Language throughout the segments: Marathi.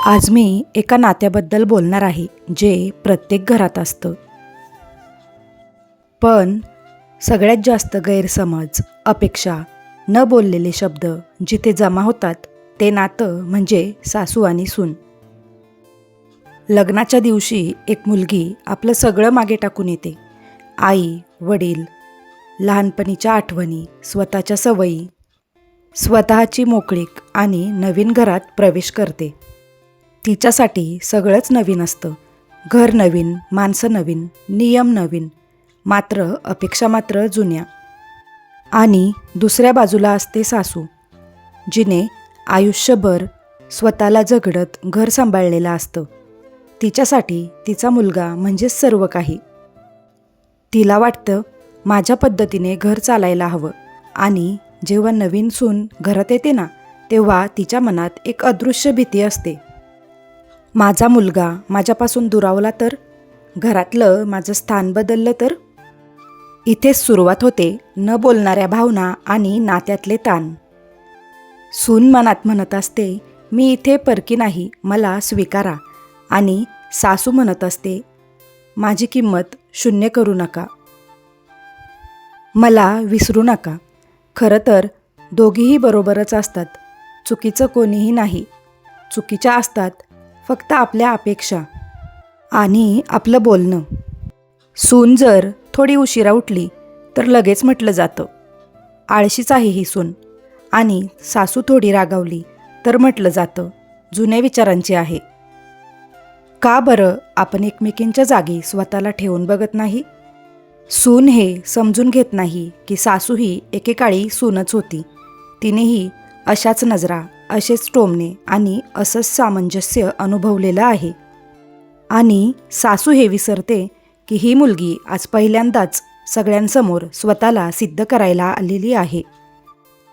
आज मी एका नात्याबद्दल बोलणार आहे जे प्रत्येक घरात असतं. पण सगळ्यात जास्त गैरसमज, अपेक्षा, न बोललेले शब्द जिथे जमा होतात ते नातं म्हणजे सासू आणि सून. लग्नाच्या दिवशी एक मुलगी आपलं सगळं मागे टाकून येते. आई, वडील, लहानपणीच्या आठवणी, स्वतःच्या सवयी, स्वतःची मोकळीक आणि नवीन घरात प्रवेश करते. तिच्यासाठी सगळंच नवीन असतं. घर नवीन, माणसं नवीन, नियम नवीन, मात्र अपेक्षा मात्र जुन्या. आणि दुसऱ्या बाजूला असते सासू, जिने आयुष्यभर स्वतःला झगडत घर सांभाळलेलं असतं. तिच्यासाठी तिचा मुलगा म्हणजेच सर्व काही. तिला वाटतं माझ्या पद्धतीने घर चालायला हवं. आणि जेव्हा नवीन सून घरात येते ना, तेव्हा तिच्या मनात एक अदृश्य भीती असते. माझा मुलगा माझ्यापासून दुरावला तर, घरातलं माझं स्थान बदललं तर. इथेच सुरुवात होते न बोलणाऱ्या भावना आणि नात्यातले ताण. सून मनात म्हणत असते, मी इथे परकी नाही, मला स्वीकारा. आणि सासू म्हणत असते, माझी किंमत शून्य करू नका, मला विसरू नका. खरं तर दोघीही बरोबरच असतात. चुकीचं कोणीही नाही. चुकीच्या असतात फक्त आपल्या अपेक्षा आणि आपलं बोलणं. सून जर थोडी उशिरा उठली तर लगेच म्हटलं जातं, आळशीच आहे ही सून. आणि सासू थोडी रागावली तर म्हटलं जातं, जुन्या विचारांची आहे. का बरं आपण एकमेकींच्या जागी स्वतःला ठेवून बघत नाही? सून हे समजून घेत नाही की सासू ही एकेकाळी सूनच होती. तिनेही अशाच नजरा, असेच टोमणे आणि असंच सामंजस्य अनुभवलेलं आहे. आणि सासू हे विसरते की ही मुलगी आज पहिल्यांदाच सगळ्यांसमोर स्वतःला सिद्ध करायला आलेली आहे.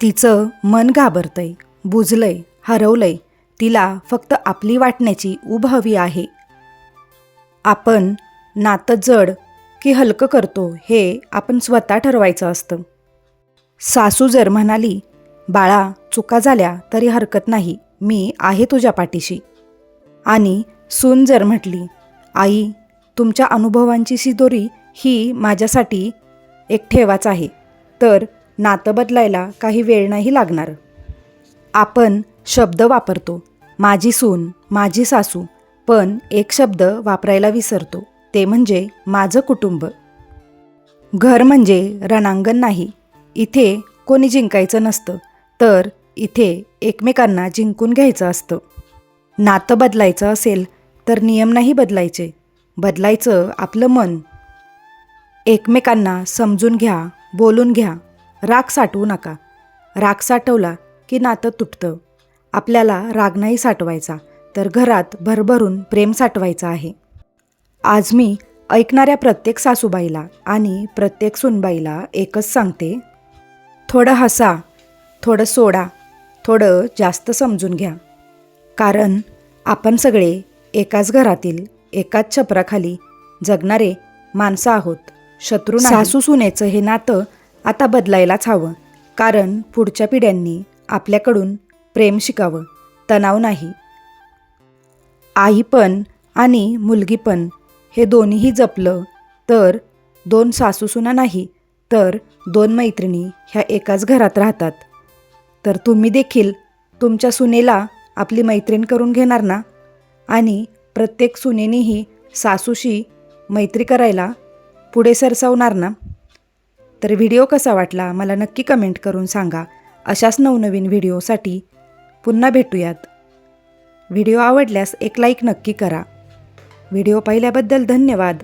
तिचं मन घाबरतंय, बुजलंय, हरवलंय. तिला फक्त आपली वाटण्याची ऊब हवी आहे. आपण नातं जड की हलकं करतो हे आपण स्वतः ठरवायचं असतं. सासू जर म्हणाली, बाळा चुका झाल्या तरी हरकत नाही, मी आहे तुझ्या पाठीशी. आणि सून जर म्हटली, आई तुमच्या अनुभवांची शिदोरी ही माझ्यासाठी एक ठेवाच आहे, तर नातं बदलायला काही वेळ नाही लागणार. आपण शब्द वापरतो, माझी सून, माझी सासू, पण एक शब्द वापरायला विसरतो, ते म्हणजे माझं कुटुंब. घर म्हणजे रणांगण नाही. इथे कोणी जिंकायचं नसतं, तर इथे एकमेकांना जिंकून घ्यायचं असतं. नातं बदलायचं असेल तर नियम नाही बदलायचे, बदलायचं आपलं मन. एकमेकांना समजून घ्या, बोलून घ्या, राग साठवू नका. राग साठवला की नातं तुटतं. आपल्याला राग नाही साठवायचा, तर घरात भरभरून प्रेम साठवायचं आहे. आज मी ऐकणाऱ्या प्रत्येक सासूबाईला आणि प्रत्येक सूनबाईला एकच सांगते, थोडं हसा, थोडं सोडा, थोडं जास्त समजून घ्या. कारण आपण सगळे एकाच घरातील, एकाच छपराखाली जगणारे माणसं आहोत, शत्रू नाही. सासू सुनेचं हे नातं आता बदलायलाच हवं. कारण पुढच्या पिढ्यांनी आपल्याकडून प्रेम शिकावं, तणाव नाही. आई पण आणि मुलगी पण हे दोन्हीही जपलं तर दोन सासूसुना नाही, तर दोन मैत्रिणी ह्या एकाच घरात राहतात. तर तुम्ही देखील तुमच्या सुनेला आपली मैत्रीण करून घेणार ना? आणि प्रत्येक सुनेनीही सासूशी मैत्री करायला पुढे सरसावणार ना? तर व्हिडिओ कसा वाटला मला नक्की कमेंट करून सांगा. अशाच नवनवीन व्हिडिओसाठी पुन्हा भेटूयात. व्हिडिओ आवडल्यास एक लाईक नक्की करा. व्हिडिओ पाहिल्याबद्दल धन्यवाद.